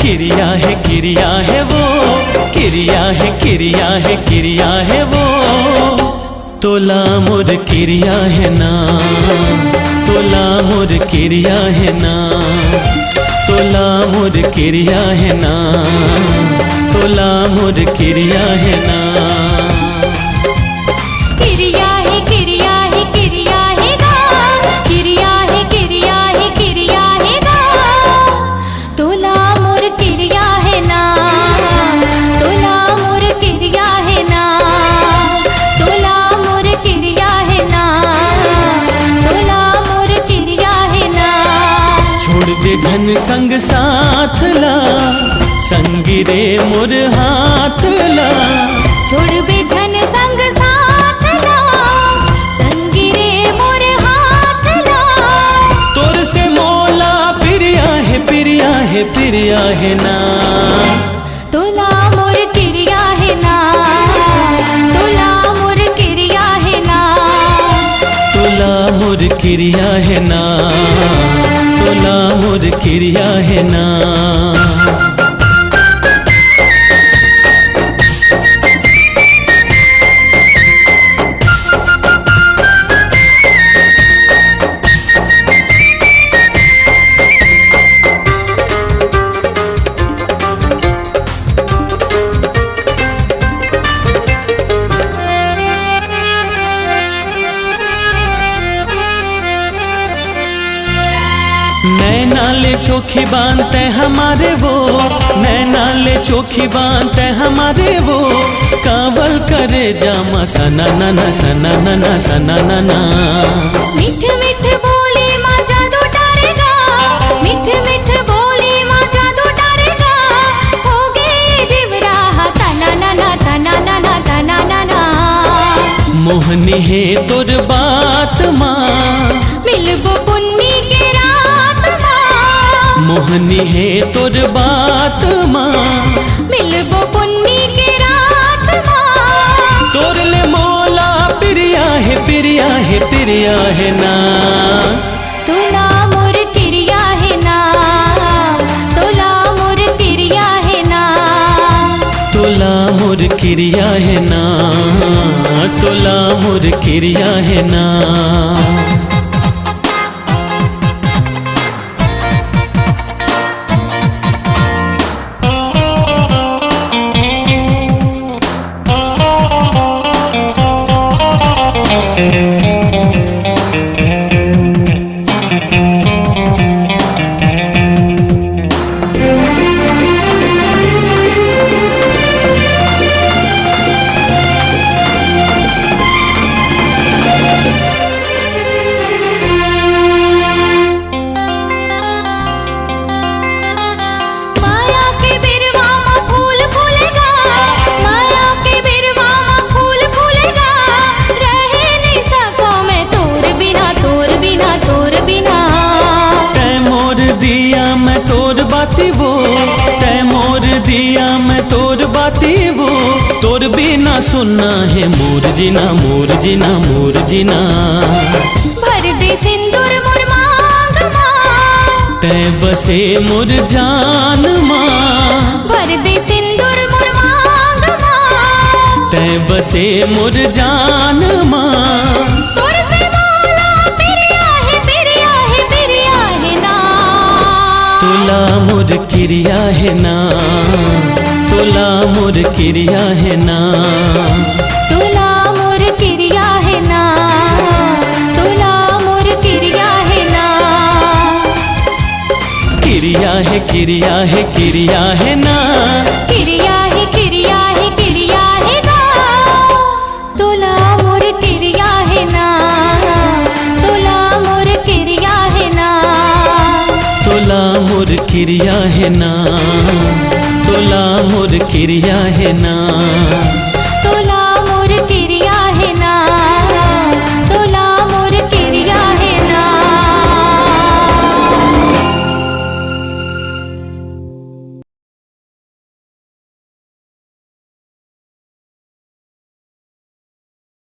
क्रिया है क्रिया है वो, क्रिया है क्रिया है क्रिया है वो, तोला मोर क्रिया है ना, तोला मोर क्रिया है ना, तोला मोर क्रिया है ना, तोला मोर क्रिया है ना। क्रिया है क्रिया है क्रिया है गा, क्रिया है क्रिया है क्रिया है गा, तोला मोर क्रिया है ना, तोला मोर क्रिया है ना, तोला मोर क्रिया है ना, तोला मोर क्रिया है ना। छोड़ दे झन संग साथ ला, संगी रे मोर हाथ ला, छोड़ बे झन संग साथ ला, संगी रे मोर हाथ ला, तोर से मोला प्रिया है प्रिया है प्रिया है ना, तोला मोर क्रिया है ना, तोला मोर क्रिया है ना, तोला मोर क्रिया है ना, तोला मोर क्रिया है ना। नैनाले चोखी बांधते हमारे वो, नैनाले चोखी बांधते हमारे वो, कावल करे जामा सना नना सना नना सना नना। मिठ मिठ बोली माँ जादू डारेगा, मिठ मिठ बोली माँ जादू डारेगा, हो गए जिवरा तना नना तना नना तना नना। मोहनी है तोर बात माँ, मिलबो पुन्नी के रात माँ, मोहनी है तोर बात माँ, मिलबो पुन्नी के रात माँ, तोर ले मोला प्रिया है प्रिया है प्रिया है ना, तोला मोर क्रिया है ना, तोला मोर क्रिया है ना, तोला मोर क्रिया है ना, तोला मोर क्रिया है ना। वो तोर बिना सुनना है मोर जीना मोर जीना मोर जीना। भर दे सिंदूर मोर मांग माँ, तै बसे मोर जान माँ, भर दे सिंदूर मोर मांग माँ, तै बसे मोर जान माँ। तोर से मौला पिरिया है पिरिया है पिरिया है ना, तोला मोर क्रिया है ना, तोला मोर क्रिया है ना, तोला मोर क्रिया है ना, तोला मोर क्रिया है ना। क्रिया है क्रिया है क्रिया है ना, क्रिया है क्रिया है क्रिया है ना, तोला मोर क्रिया है ना, तोला मोर क्रिया है ना, तोला मोर क्रिया है ना, तोला मोर क्रिया है ना।